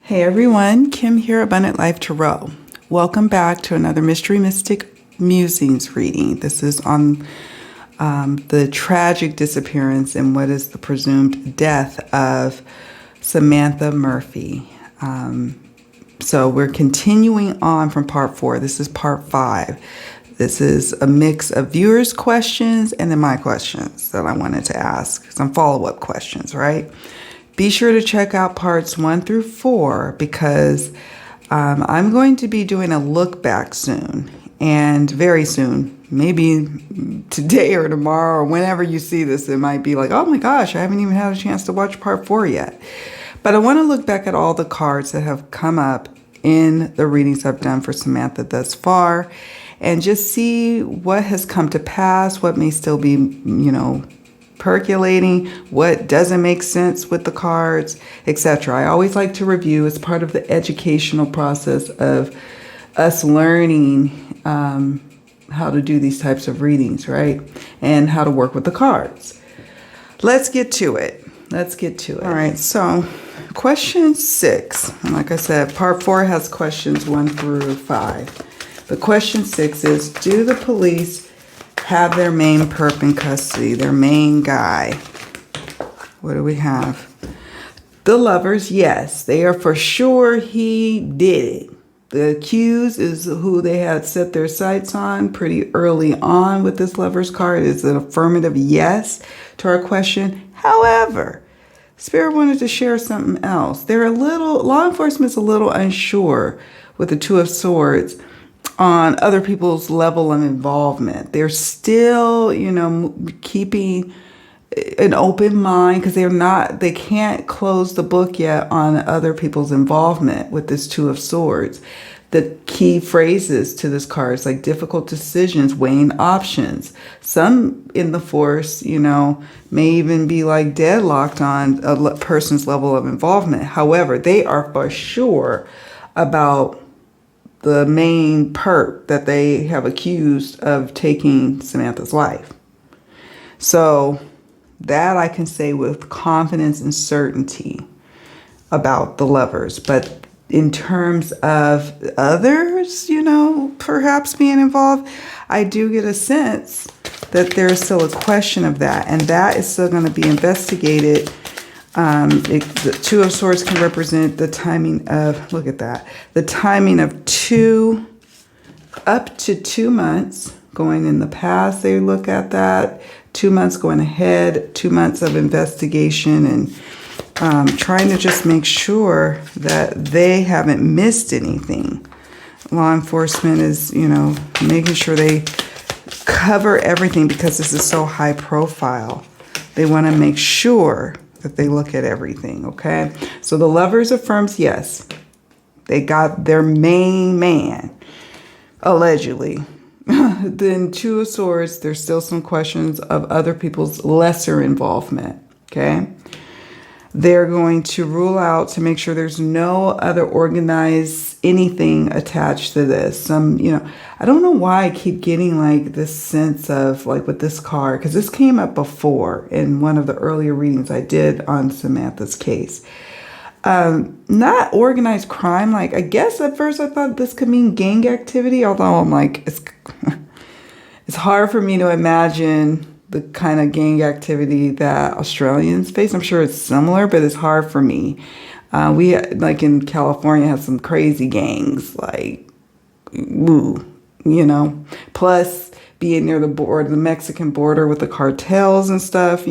Hey everyone, Kim here, Abundant Life Tarot. Welcome back to another Mystery Mystic Musings reading. This is on the tragic disappearance and what is the presumed death of Samantha Murphy. So we're continuing on from part 4. This is part 5. This is a mix of viewers' questions and then my questions that I wanted to ask. Some follow-up questions, right? Be sure to check out parts 1 through 4 because I'm going to be doing a look back soon, and very soon, maybe today or tomorrow or whenever you see this, it might be like, oh my gosh, I haven't even had a chance to watch part 4 yet. But I want to look back at all the cards that have come up in the readings I've done for Samantha thus far and just see what has come to pass, what may still be, percolating, what doesn't make sense with the cards, etc. I always like to review as part of the educational process of us learning how to do these types of readings, right? And how to work with the cards. Let's get to it. All right, so question 6. And like I said, part 4 has questions 1 through 5. But question 6 is, do the police have their main perp in custody, their main guy? What do we have? The lovers, yes, they are for sure he did it. The accused is who they had set their sights on pretty early on with this lovers card. It's an affirmative yes to our question. However, Spirit wanted to share something else. Law enforcement's a little unsure with the Two of Swords on other people's level of involvement. They're still, keeping an open mind because they can't close the book yet on other people's involvement with this Two of Swords. The key phrases to this card is like difficult decisions, weighing options. Some in the force, may even be like deadlocked on a person's level of involvement. However, they are for sure about the main perp that they have accused of taking Samantha's life. So that I can say with confidence and certainty about the lovers. But in terms of others, perhaps being involved, I do get a sense that there's still a question of that. And that is still going to be investigated. The Two of Swords can represent the timing of, look at that, the timing of up to 2 months going in the past. They look at that 2 months going ahead, 2 months of investigation and trying to just make sure that they haven't missed anything. Law enforcement is, making sure they cover everything because this is so high profile. They want to make sure that they look at everything, okay? So the lovers affirms yes. They got their main man, allegedly. Then Two of Swords, there's still some questions of other people's lesser involvement, okay? They're going to rule out to make sure there's no other organized anything attached to this. I don't know why I keep getting like this sense of like with this card, because this came up before in one of the earlier readings I did on Samantha's case. Not organized crime. Like I guess at first I thought this could mean gang activity, although I'm like, it's hard for me to imagine the kind of gang activity that Australians face. I'm sure it's similar, but it's hard for me. We, like in California, have some crazy gangs, like, plus being near the border, the Mexican border with the cartels and stuff,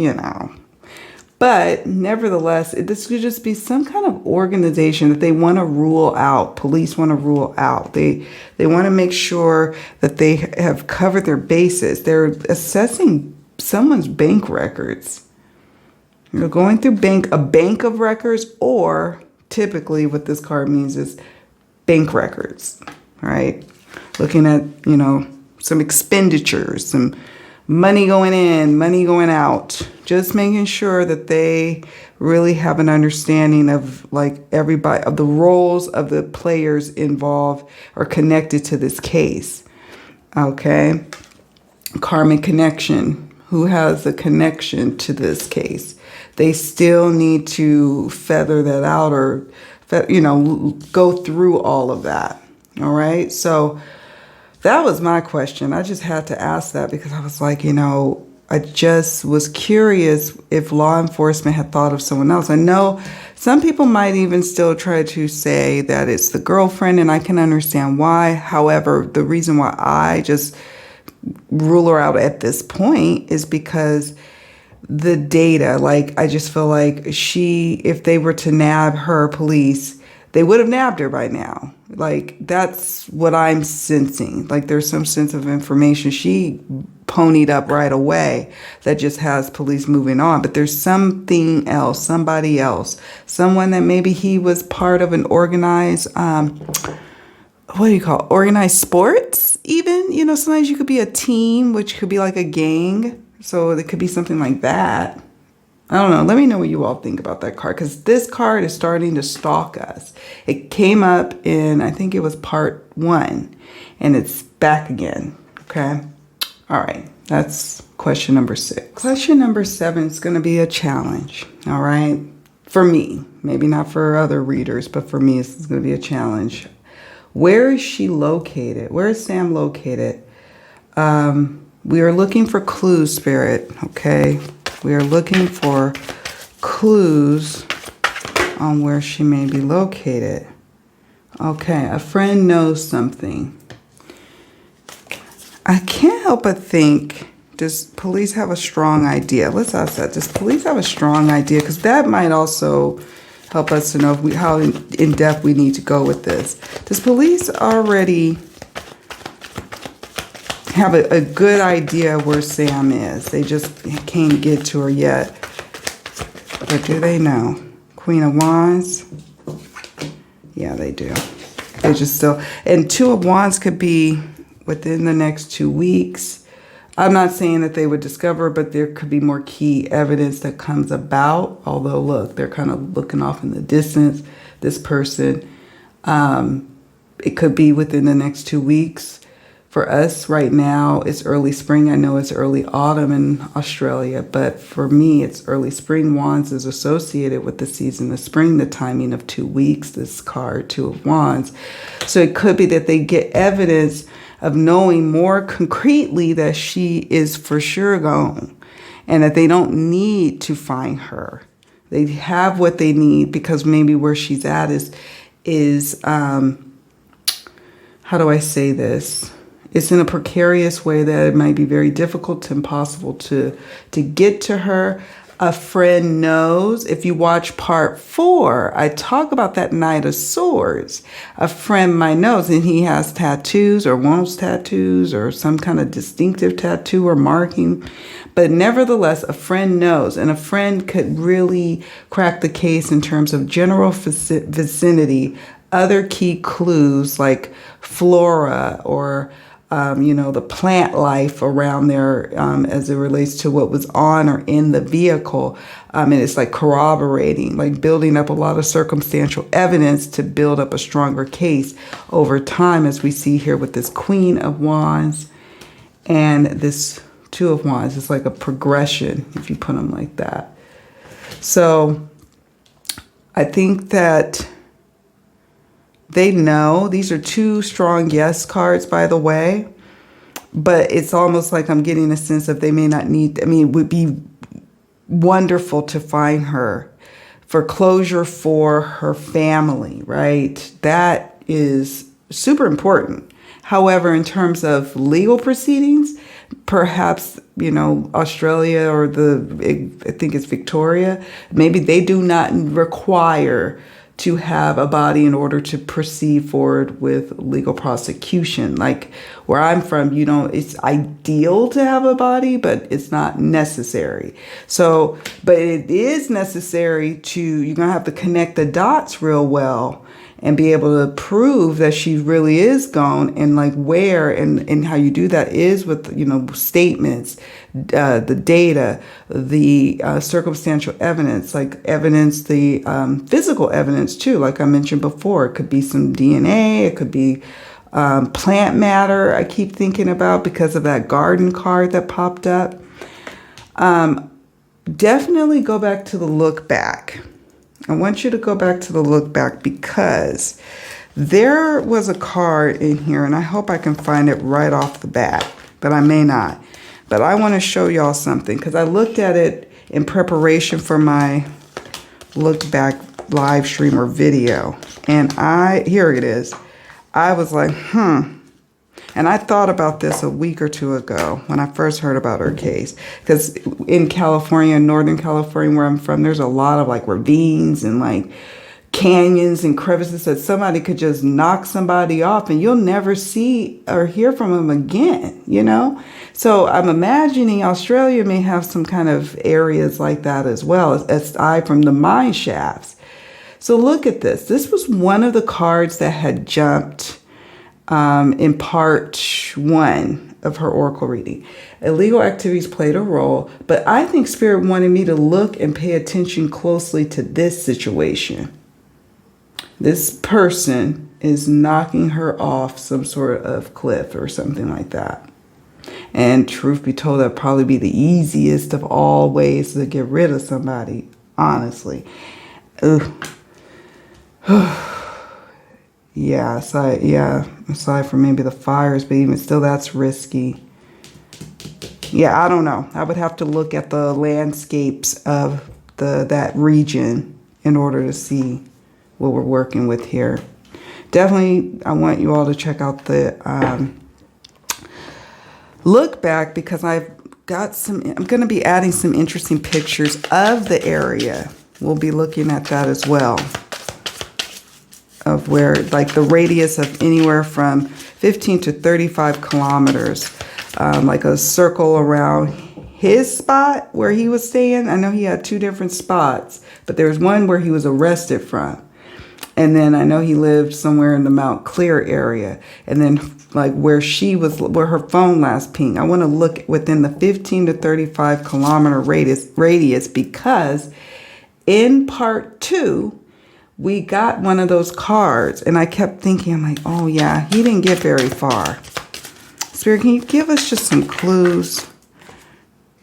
But nevertheless, this could just be some kind of organization that they want to rule out. Police want to rule out. They want to make sure that they have covered their bases. They're assessing someone's bank records. You're going through a bank of records, or typically what this card means is bank records, right? Looking at, some expenditures, some money going in, money going out, just making sure that they really have an understanding of like everybody, of the roles of the players involved or connected to this case. Okay. Karmic connection. Who has a connection to this case? They still need to feather that out or go through all of that. All right. So that was my question. I just had to ask that because I was like, I just was curious if law enforcement had thought of someone else. I know some people might even still try to say that it's the girlfriend, and I can understand why. However, the reason why I just rule her out at this point is because the data, like, I just feel like if they were to nab her, police, they would have nabbed her by now. Like, that's what I'm sensing. Like, there's some sense of information she ponied up right away that just has police moving on. But there's something else, somebody else, someone that maybe he was part of an organized, organized sports even. Sometimes you could be a team, which could be like a gang. So it could be something like that. I don't know. Let me know what you all think about that card, because this card is starting to stalk us. It came up in, I think it was part 1, and it's back again. Okay. All right. That's question number 6. Question number 7 is going to be a challenge. All right. For me, maybe not for other readers, but for me, it's going to be a challenge. Where is she located? Where is Sam located? We are looking for clues, Spirit, okay? We are looking for clues on where she may be located. Okay, a friend knows something. I can't help but think, does police have a strong idea? Let's ask that. Does police have a strong idea? Because that might also help us to know how in depth we need to go with this. Does police already have a good idea where Sam is? They just can't get to her yet. But do they know? Queen of Wands? Yeah, they do. They just still... And Two of Wands could be within the next 2 weeks. I'm not saying that they would discover, but there could be more key evidence that comes about. Although, look, they're kind of looking off in the distance. This person, it could be within the next 2 weeks. For us right now, it's early spring. I know it's early autumn in Australia, but for me, it's early spring. Wands is associated with the season of spring, the timing of 2 weeks, this card, Two of Wands. So it could be that they get evidence of knowing more concretely that she is for sure gone and that they don't need to find her. They have what they need because maybe where she's at is how do I say this? It's in a precarious way that it might be very difficult to impossible to get to her. A friend knows. If you watch part 4, I talk about that Knight of Swords. A friend might know, and he has tattoos or wants tattoos or some kind of distinctive tattoo or marking. But nevertheless, a friend knows, and a friend could really crack the case in terms of general vicinity, other key clues like flora or the plant life around there as it relates to what was on or in the vehicle. And it's like corroborating, like building up a lot of circumstantial evidence to build up a stronger case over time, as we see here with this Queen of Wands and this Two of Wands. It's like a progression if you put them like that. So I think that they know. These are 2 strong yes cards, by the way. But it's almost like I'm getting a sense of they may not need... it would be wonderful to find her for closure for her family, right? That is super important. However, in terms of legal proceedings, perhaps, Australia or I think it's Victoria, maybe they do not require to have a body in order to proceed forward with legal prosecution. Like where I'm from, it's ideal to have a body, but it's not necessary. So, but it is necessary you're going to have to connect the dots real well and be able to prove that she really is gone, and like where and how you do that is with, statements, the data, the circumstantial evidence, like evidence, the physical evidence too. Like I mentioned before, it could be some DNA, it could be plant matter. I keep thinking about because of that garden card that popped up. Definitely go back to the look back. I want you to go back to the look back because there was a card in here, and I hope I can find it right off the bat, but I may not. But I want to show y'all something because I looked at it in preparation for my look back live stream or video. And here it is. I was like, And I thought about this a week or two ago when I first heard about her case. Because in California, Northern California, where I'm from, there's a lot of like ravines and like canyons and crevices that somebody could just knock somebody off and you'll never see or hear from them again, you know? So I'm imagining Australia may have some kind of areas like that as well, aside from the mine shafts. So look at this. This was one of the cards that had jumped in part 1 of her oracle reading. Illegal activities played a role, but I think Spirit wanted me to look and pay attention closely to this situation. This person is knocking her off some sort of cliff or something like that. And truth be told, that'd probably be the easiest of all ways to get rid of somebody, honestly. Ugh. Yeah, aside from maybe the fires, but even still, that's risky. Yeah, I don't know. I would have to look at the landscapes of that region in order to see what we're working with here. Definitely, I want you all to check out the look back because I'm going to be adding some interesting pictures of the area. We'll be looking at that as well. Of where, like the radius of anywhere from 15 to 35 kilometers, like a circle around his spot where he was staying. I know he had 2 different spots, but there was one where he was arrested from. And then I know he lived somewhere in the Mount Clear area. And then like where her phone last pinged. I want to look within the 15 to 35 kilometer radius because in part 2, we got one of those cards, and I kept thinking, I'm like, oh yeah, he didn't get very far. Spirit, can you give us just some clues?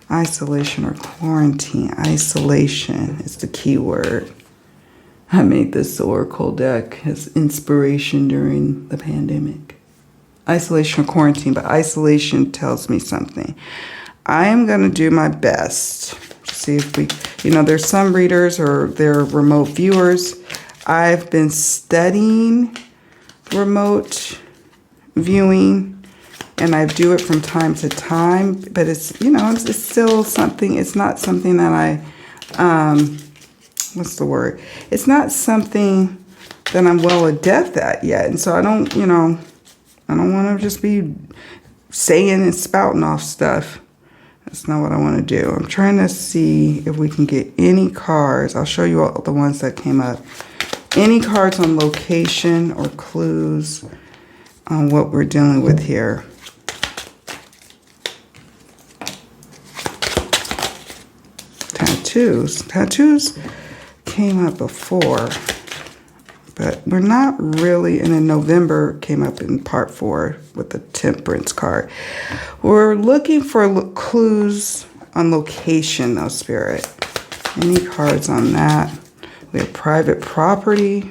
Isolation or quarantine. Isolation is the key word. I made this oracle deck as inspiration during the pandemic. Isolation or quarantine, but isolation tells me something. I am going to do my best to see if we, there's some readers or they're remote viewers. I've been studying remote viewing, and I do it from time to time, but it's still something, it's not something that what's the word? It's not something that I'm well adept at yet. And so I don't want to just be saying and spouting off stuff. That's not what I want to do. I'm trying to see if we can get any cards. I'll show you all the ones that came up. Any cards on location or clues on what we're dealing with here. Tattoos. Tattoos came up before, but we're not really, and then November came up in part 4 with the Temperance card. We're looking for clues on location though, Spirit. Any cards on that? We have private property.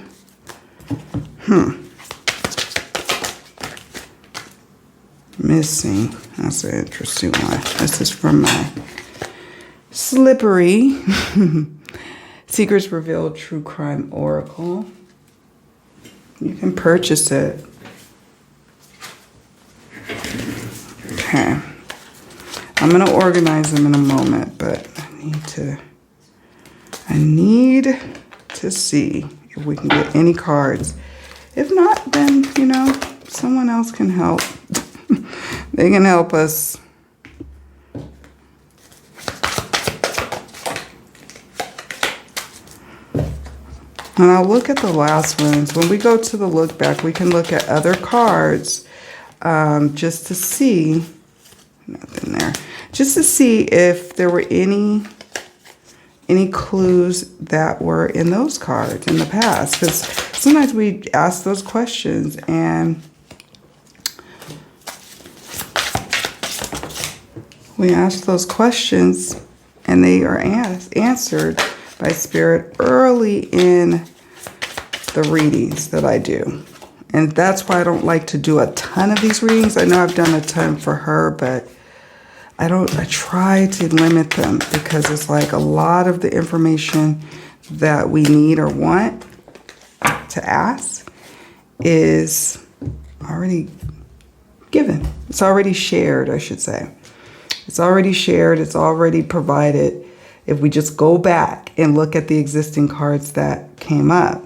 Missing. That's an interesting one. This is from my Slippery Secrets Revealed True Crime Oracle. You can purchase it. Okay. I'm going to organize them in a moment, but I need to see if we can get any cards. If not, then, someone else can help. They can help us. And I'll look at the last ones. When we go to the look back, we can look at other cards just to see, nothing there, just to see if there were any clues that were in those cards in the past. Because sometimes we ask those questions and they are answered, by Spirit early in the readings that I do. And that's why I don't like to do a ton of these readings. I know I've done a ton for her, but I try to limit them because it's like a lot of the information that we need or want to ask is already given. It's already shared, I should say. It's already shared. It's already provided. If we just go back and look at the existing cards that came up.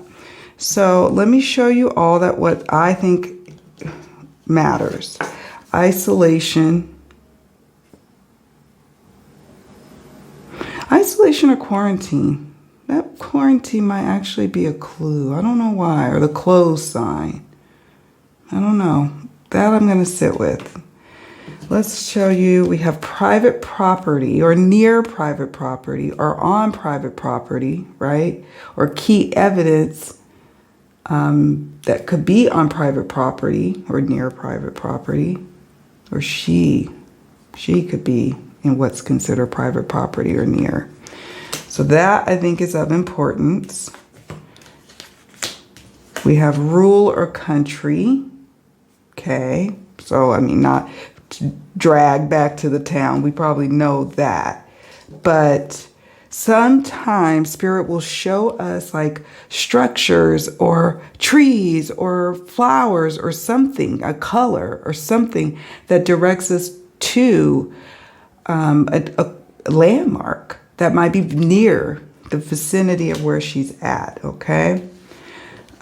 So let me show you all that what I think matters. Isolation. Isolation or quarantine. That quarantine might actually be a clue. I don't know why. Or the close sign. I don't know. That I'm going to sit with. Let's show you, we have private property or near private property or on private property, right? Or key evidence that could be on private property or near private property. Or she could be in what's considered private property or near. So that I think is of importance. We have rule or country. Okay, so I mean, not drag back to the town. We probably know that. But sometimes Spirit will show us like structures or trees or flowers or something, a color or something that directs us to a landmark that might be near the vicinity of where she's at, okay?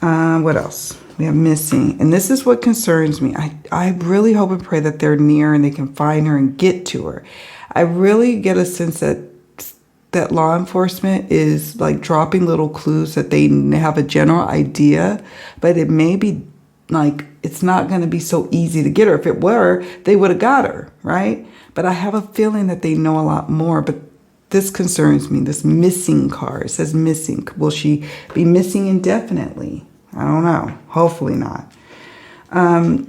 What else? We have missing. And this is what concerns me. I really hope and pray that they're near and they can find her and get to her. I really get a sense that law enforcement is like dropping little clues that they have a general idea, but it may be like it's not going to be so easy to get her. If it were, they would have got her, right? But I have a feeling that they know a lot more. But this concerns me. This missing card. It says missing. Will she be missing indefinitely? I don't know. Hopefully not.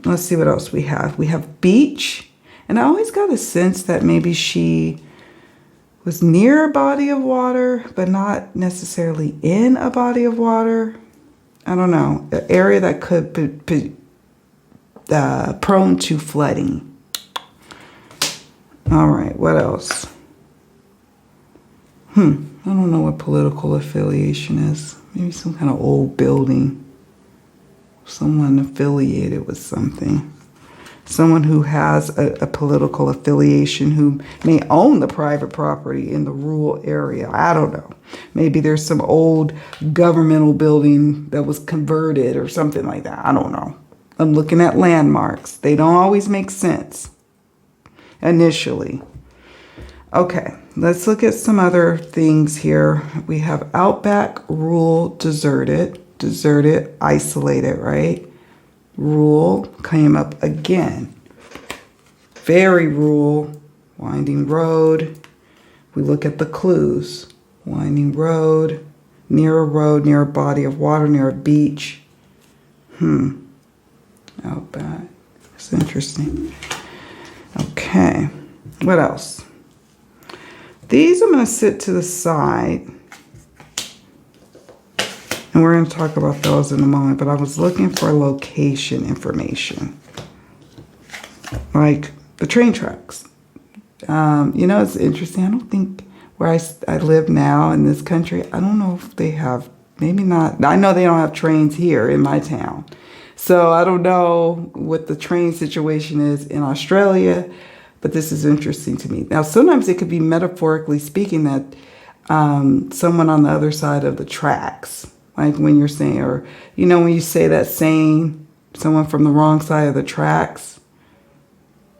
Let's see what else we have. We have beach. And I always got a sense that maybe she was near a body of water, but not necessarily in a body of water. I don't know. An area that could be prone to flooding. All right. What else? I don't know what political affiliation is. Maybe some kind of old building. Someone affiliated with something. Someone who has a political affiliation who may own the private property in the rural area. I don't know. Maybe there's some old governmental building that was converted or something like that. I don't know. I'm looking at landmarks. They don't always make sense initially. Okay, let's look at some other things here. We have outback, rural, deserted, isolated, right? Rural came up again. Very rural, winding road. We look at the clues. Winding road, near a body of water, near a beach. Outback. That's interesting. Okay, what else? These I'm going to sit to the side. And we're going to talk about those in a moment. But I was looking for location information. Like the train tracks. You know, it's interesting. I don't think where I live now in this country, I don't know if they have, maybe not. I know they don't have trains here in my town. So I don't know what the train situation is in Australia. But this is interesting to me. Now, sometimes it could be metaphorically speaking that someone on the other side of the tracks, like when you're saying, or, you know, when you say that saying, someone from the wrong side of the tracks,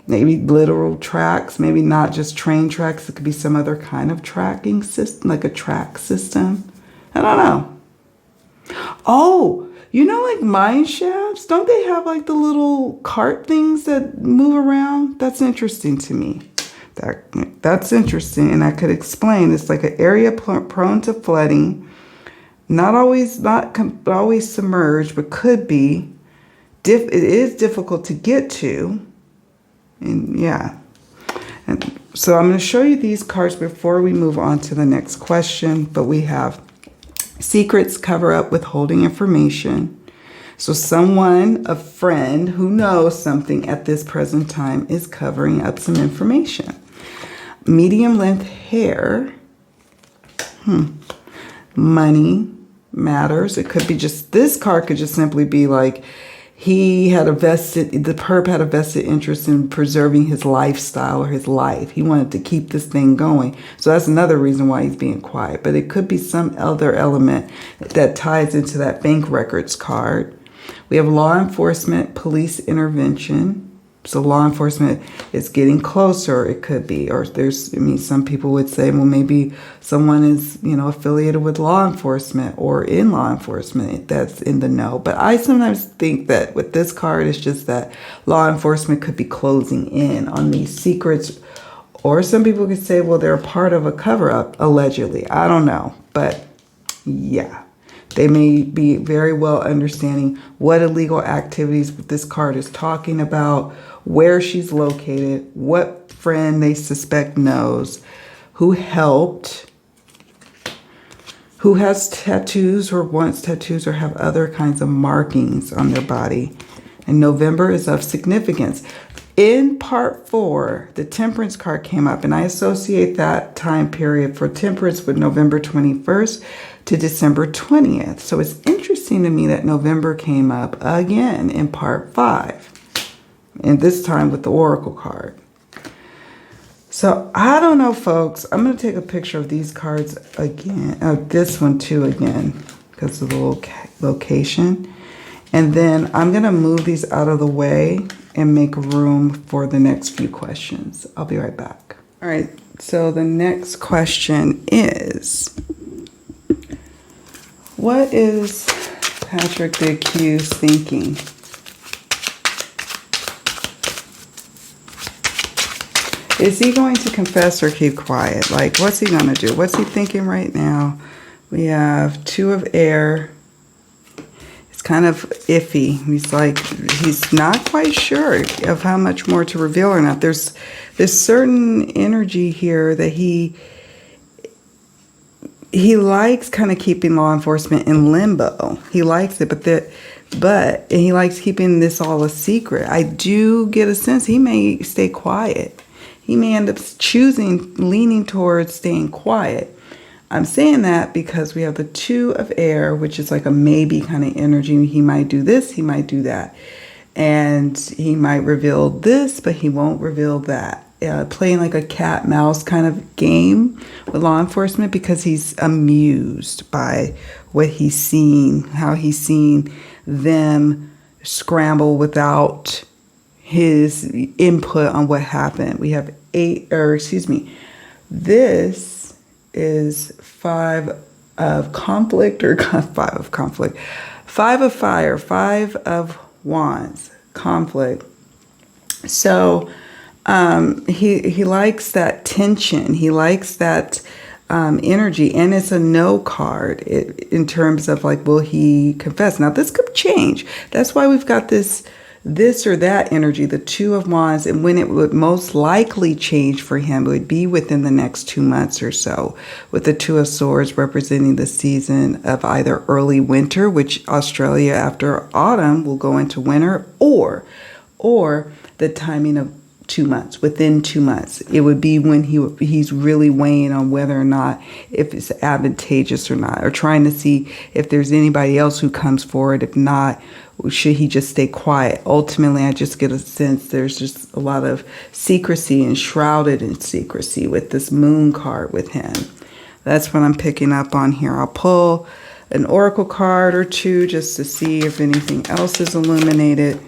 maybe literal tracks, maybe not just train tracks. It could be some other kind of tracking system, like a track system. I don't know. Oh, you know, like mine shafts, don't they have like the little cart things that move around? That's interesting to me. That's interesting, and I could explain. It's like an area prone to flooding, not always submerged, but could be. It is difficult to get to, and yeah. And So I'm going to show you these cards before we move on to the next question. But we have secrets, cover up, withholding information. So someone, a friend who knows something at this present time is covering up some information. Medium length hair. Money matters. It could be just, this card could just simply be like, the perp had a vested interest in preserving his lifestyle or his life. He wanted to keep this thing going. So that's another reason why he's being quiet. But it could be some other element that ties into that bank records card. We have law enforcement, police intervention. So law enforcement is getting closer, it could be. Or some people would say, well, maybe someone is, affiliated with law enforcement or in law enforcement that's in the know. But I sometimes think that with this card, it's just that law enforcement could be closing in on these secrets. Or some people could say, well, they're a part of a cover-up, allegedly. I don't know. But yeah. They may be very well understanding what illegal activities this card is talking about, where she's located, what friend they suspect knows, who helped, who has tattoos or wants tattoos or have other kinds of markings on their body. And November is of significance. In part 4, the Temperance card came up, and I associate that time period for Temperance with November 21st to December 20th. So it's interesting to me that November came up again in part 5, and this time with the Oracle card. So I don't know, folks. I'm going to take a picture of these cards again, this one too again, because of the location. And then I'm going to move these out of the way and make room for the next few questions. I'll be right back. All right, so the next question is, what is Patrick the Accused thinking? Is he going to confess or keep quiet? Like, what's he going to do? What's he thinking right now? We have 2 of air. It's kind of iffy. He's not quite sure of how much more to reveal or not. There's certain energy here that he likes kind of keeping law enforcement in limbo. He likes it, but he likes keeping this all a secret. I do get a sense he may stay quiet. He may end up leaning towards staying quiet. I'm saying that because we have the 2 of air, which is like a maybe kind of energy. He might do this, he might do that. And he might reveal this, but he won't reveal that. Playing like a cat-mouse kind of game with law enforcement because he's amused by what he's seen, how he's seen them scramble without his input on what happened. We have this is 5 of conflict, or 5 of conflict, 5 of fire, 5 of wands, conflict. So he likes that tension. He likes that energy, and it's a no card in terms of like, will he confess? Now this could change. That's why we've got this or that energy, the 2 of wands, and when it would most likely change for him, it would be within the next 2 months or so, with the 2 of swords representing the season of either early winter, which Australia after autumn will go into winter, or the timing of 2 months, within 2 months. It would be when he's really weighing on whether or not, if it's advantageous or not, or trying to see if there's anybody else who comes forward. If not, should he just stay quiet? Ultimately, I just get a sense there's just a lot of secrecy and shrouded in secrecy with this moon card with him. That's what I'm picking up on here. I'll pull an oracle card or 2 just to see if anything else is illuminated.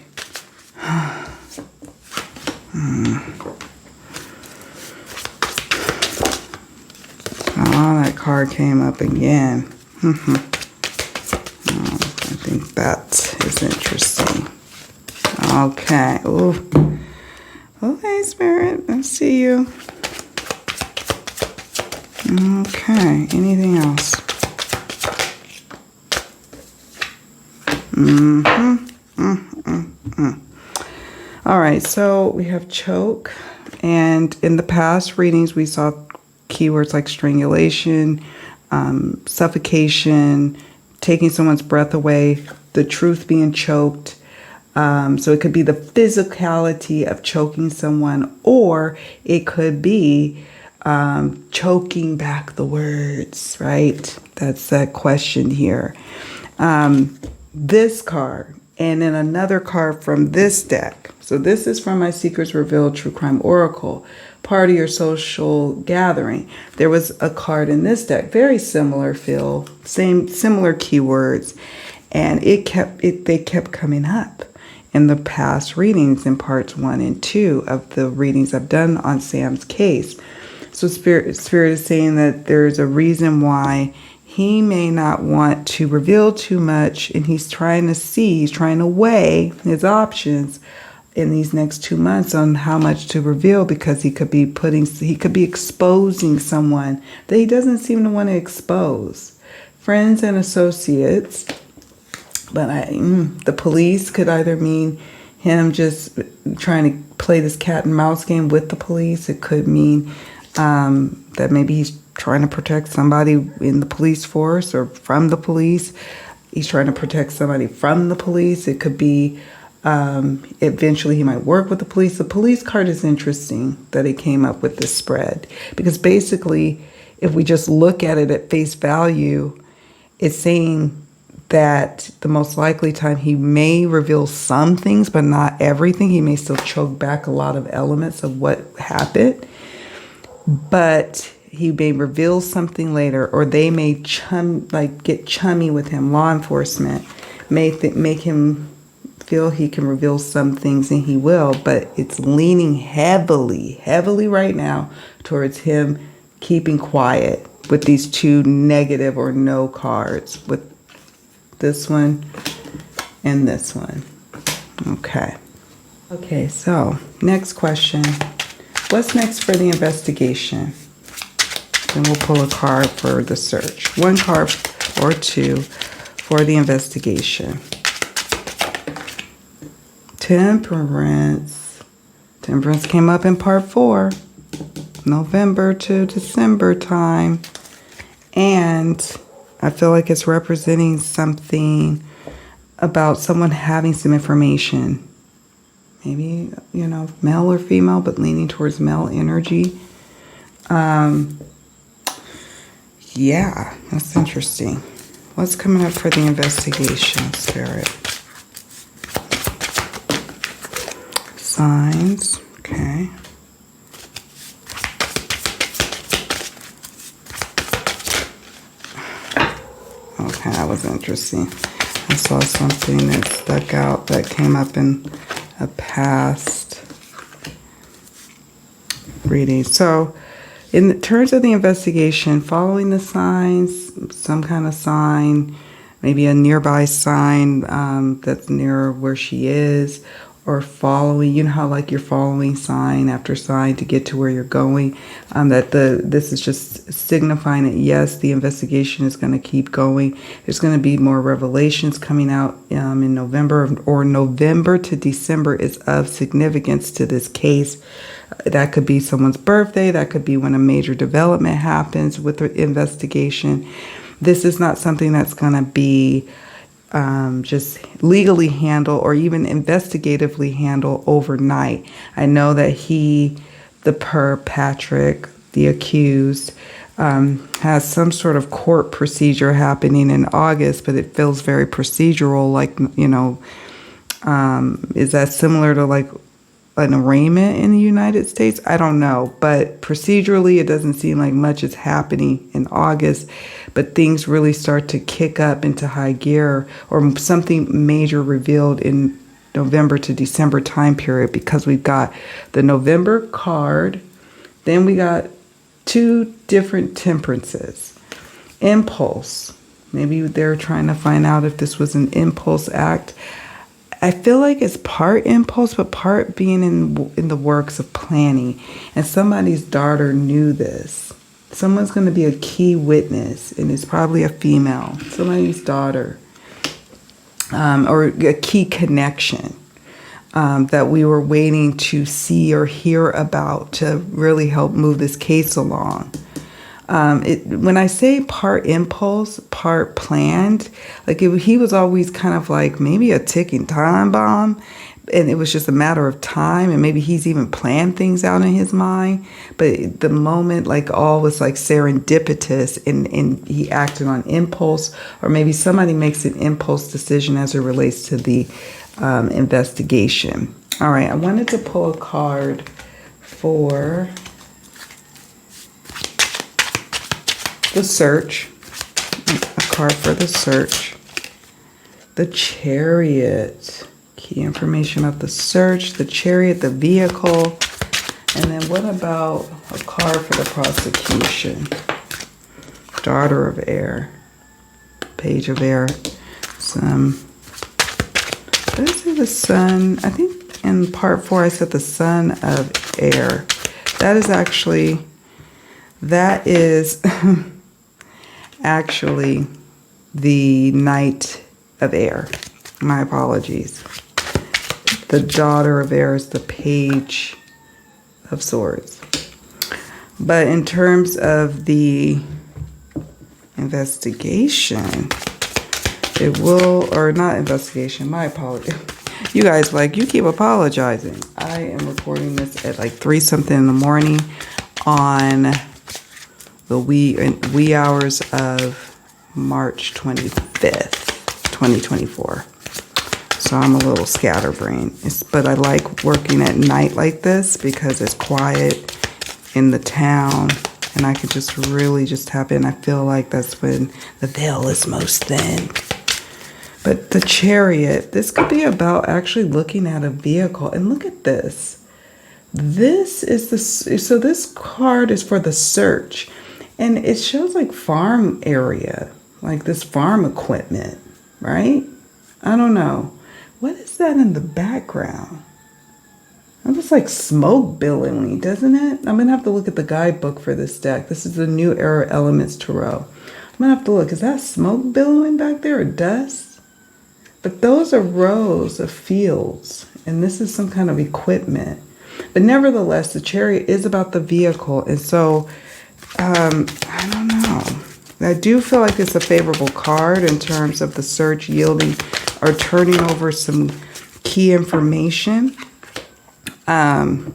Oh, that card came up again. I think that is interesting. Okay. Ooh. Okay, Spirit. I see you. Okay. Anything else? All right. So we have choke. And in the past readings, we saw keywords like strangulation, suffocation, taking someone's breath away, the truth being choked. So it could be the physicality of choking someone, or it could be choking back the words, right? That's that question here. This card, and then another card from this deck. So this is from my Secrets Revealed True Crime Oracle, party or social gathering. There was a card in this deck, very similar feel, similar keywords, and they kept coming up in the past readings in parts 1 and 2 of the readings I've done on Sam's case. So Spirit is saying that there's a reason why he may not want to reveal too much, and he's trying to weigh his options in these next 2 months on how much to reveal, because he could be exposing someone that he doesn't seem to want to expose. Friends and associates, but the police could either mean him just trying to play this cat and mouse game with the police. It could mean that maybe he's trying to protect somebody in the police force or from the police. He's trying to protect somebody from the police. It could be eventually he might work with the police. The police card is interesting that it came up with this spread, because basically if we just look at it at face value, it's saying that the most likely time he may reveal some things, but not everything. He may still choke back a lot of elements of what happened, but he may reveal something later, or they may get chummy with him. Law enforcement may make him feel he can reveal some things, and he will, but it's leaning heavily right now towards him keeping quiet with these two negative or no cards, with this one and this one. Okay, so next question. What's next for the investigation? Then we'll pull a card for the search. One card or two for the investigation. Temperance. Temperance came up in part 4. November to December time. And I feel like it's representing something about someone having some information. Maybe, male or female, but leaning towards male energy. Yeah, that's interesting. What's coming up for the investigation, Spirit? Signs, okay. Okay, that was interesting. I saw something that stuck out that came up in a past reading. So, in terms of the investigation, following the signs, some kind of sign, maybe a nearby sign that's near where she is, or following, how like you're following sign after sign to get to where you're going, this is just signifying that yes, the investigation is going to keep going. There's going to be more revelations coming out in November, or November to December is of significance to this case. That could be someone's birthday. That could be when a major development happens with the investigation. This is not something that's going to be just legally handle or even investigatively handle overnight. I know that the perp, Patrick, the accused, has some sort of court procedure happening in August, but it feels very procedural. Like, is that similar to like an arraignment in the United States? I don't know, but procedurally it doesn't seem like much is happening in August, but things really start to kick up into high gear, or something major revealed in November to December time period, because we've got the November card, then we got 2 different temperances. Impulse. Maybe they're trying to find out if this was an impulse act. I feel like it's part impulse, but part being in the works of planning. And somebody's daughter knew this. Someone's going to be a key witness, and it's probably a female. Somebody's daughter, or a key connection. that we were waiting to see or hear about to really help move this case along. When I say part impulse, part planned, like he was always kind of like maybe a ticking time bomb, and it was just a matter of time, and maybe he's even planned things out in his mind. But the moment, like all was like serendipitous, and he acted on impulse, or maybe somebody makes an impulse decision as it relates to the investigation. All right, I wanted to pull a card for the search. A card for the search. The Chariot. Key information of the search. The Chariot, the vehicle. And then what about a card for the prosecution? Daughter of Air. Page of Air. This is the Sun. I think in part 4 I said the Son of Air. That is actually actually the Knight of Air. My apologies. The Daughter of Air is the Page of Swords. But in terms of the investigation, it will, or not investigation, my apologies. You guys, like, you keep apologizing. I am recording this at like 3 something in the morning on the wee hours of March 25th, 2024. So I'm a little scatterbrained. But I like working at night like this because it's quiet in the town and I can just really just tap in. I feel like that's when the veil is most thin. But the Chariot, this could be about actually looking at a vehicle. And look at this. This is so this card is for the search. And it shows like farm area, like this farm equipment, right? I don't know. What is that in the background? It looks like smoke billowing, doesn't it? I'm going to have to look at the guidebook for this deck. This is the New Era Elements Tarot. I'm going to have to look. Is that smoke billowing back there or dust? But those are rows of fields, and this is some kind of equipment. But nevertheless, the Chariot is about the vehicle, and so I don't know. I do feel like it's a favorable card in terms of the search yielding or turning over some key information about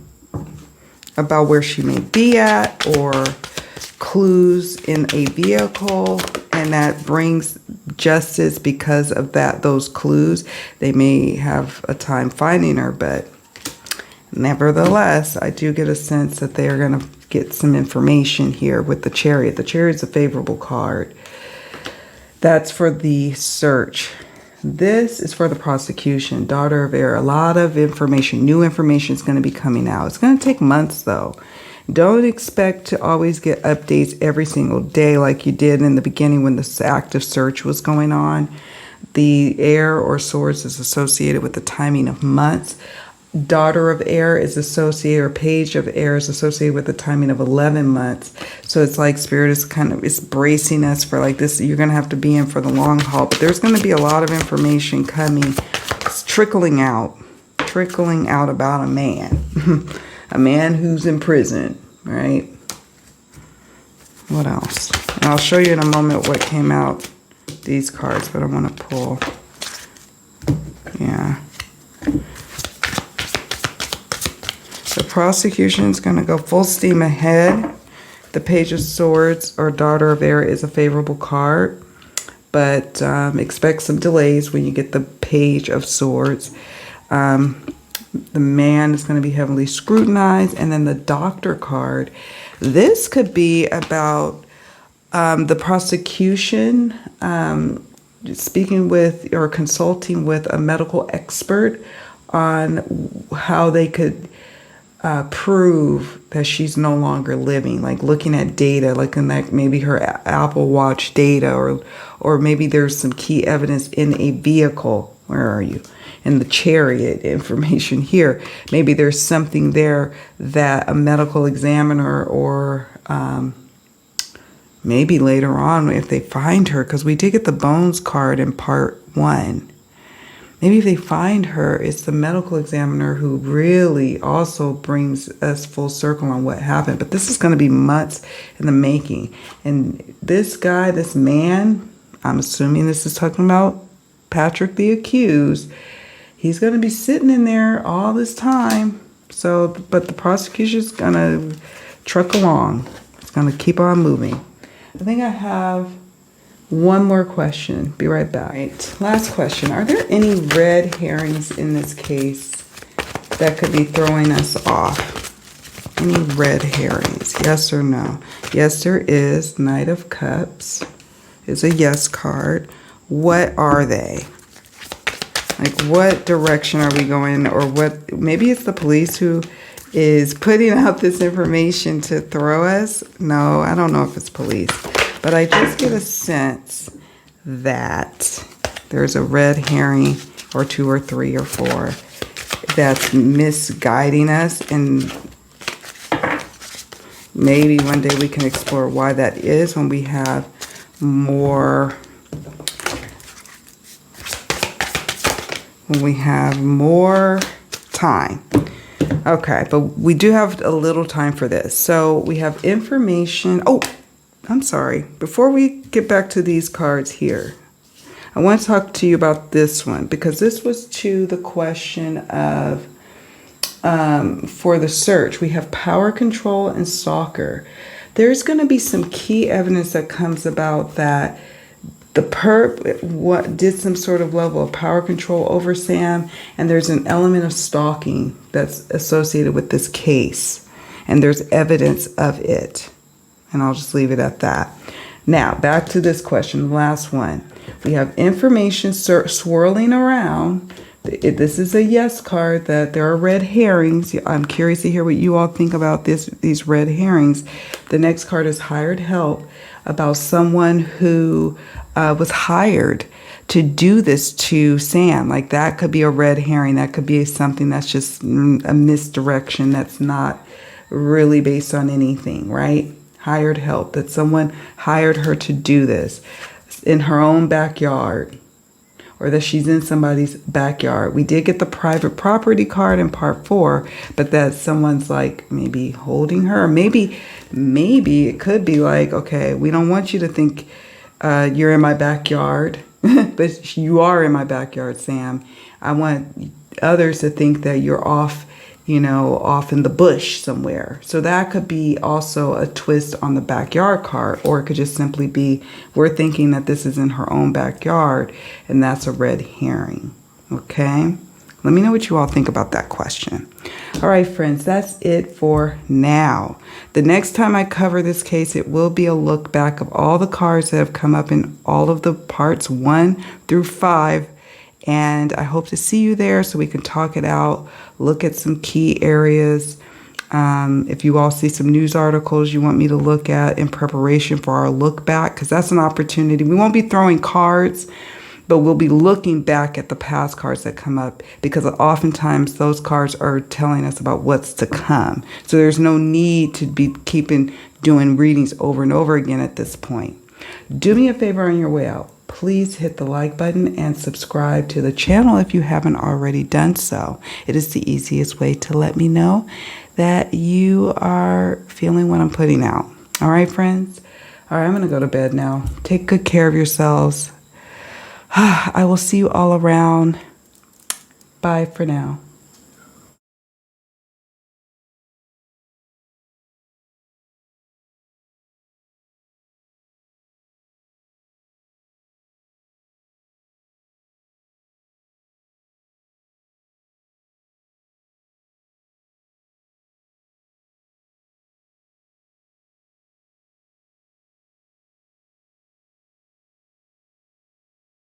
where she may be at or clues in a vehicle, and that brings justice because of those clues. They may have a time finding her, but nevertheless, I do get a sense that they are going to get some information here with the Chariot. The Chariot's a favorable card. That's for the search. This is for the prosecution. Daughter of Air. A lot of information, new information is going to be coming out. It's going to take months though. Don't expect to always get updates every single day like you did in the beginning when this active search was going on. The Air or Swords is associated with the timing of months. Daughter of Air is associated, or Page of Air is associated with the timing of 11 months. So it's like Spirit is it's bracing us for like this. You're going to have to be in for the long haul. But there's going to be a lot of information coming, it's trickling out about a man. A man who's in prison, right? What else? And I'll show you in a moment what came out, these cards, but I want to pull. Yeah. The prosecution is going to go full steam ahead. The Page of Swords or Daughter of Air is a favorable card, but expect some delays when you get the Page of Swords. The man is going to be heavily scrutinized. And then the Doctor card. This could be about the prosecution speaking with or consulting with a medical expert on how they could prove that she's no longer living, like looking at data, like in that maybe her Apple Watch data, or maybe there's some key evidence in a vehicle. Where are you? In the Chariot information here. Maybe there's something there that a medical examiner or maybe later on if they find her, because we did get the Bones card in part 1. Maybe if they find her, it's the medical examiner who really also brings us full circle on what happened. But this is going to be months in the making. And this guy, this man, I'm assuming this is talking about Patrick the accused, he's going to be sitting in there all this time. So, but the prosecution's going to truck along. It's going to keep on moving. I think I have one more question. Be right back. Right. Last question. Are there any red herrings in this case that could be throwing us off? Any red herrings? Yes or no? Yes, there is. Knight of Cups is a yes card. What are they? Like, what direction are we going? Or what? Maybe it's the police who is putting out this information to throw us. No, I don't know if it's police. But I just get a sense that there's a red herring or 2 or 3 or 4 that's misguiding us. And maybe one day we can explore why that is when we have more time. Okay, but we do have a little time for this. So we have information. Oh, I'm sorry. Before we get back to these cards here, I want to talk to you about this one, because this was to the question of for the search. We have power control and stalker. There's going to be some key evidence that comes about that the perp did some sort of level of power control over Sam, and there's an element of stalking that's associated with this case, and there's evidence of it. And I'll just leave it at that. Now, back to this question, the last one. We have information swirling around. This is a yes card, that there are red herrings. I'm curious to hear what you all think about these red herrings. The next card is hired help, about someone who was hired to do this to Sam. Like, that could be a red herring. That could be something that's just a misdirection that's not really based on anything, right? Hired help, that someone hired her to do this in her own backyard, or that she's in somebody's backyard. We did get the private property card in part 4, but that someone's like maybe holding her. Maybe it could be like, okay, we don't want you to think you're in my backyard, but you are in my backyard, Sam. I want others to think that you're off in the bush somewhere. So that could be also a twist on the backyard card, or it could just simply be, we're thinking that this is in her own backyard, and that's a red herring. Okay? Let me know what you all think about that question. All right, friends, that's it for now. The next time I cover this case, it will be a look back of all the cards that have come up in all of the parts 1 through 5. And I hope to see you there so we can talk it out, look at some key areas. If you all see some news articles you want me to look at in preparation for our look back, because that's an opportunity. We won't be throwing cards, but we'll be looking back at the past cards that come up, because oftentimes those cards are telling us about what's to come. So there's no need to be doing readings over and over again at this point. Do me a favor on your way out. Please hit the like button and subscribe to the channel if you haven't already done so. It is the easiest way to let me know that you are feeling what I'm putting out. All right, friends? All right, I'm going to go to bed now. Take good care of yourselves. I will see you all around. Bye for now.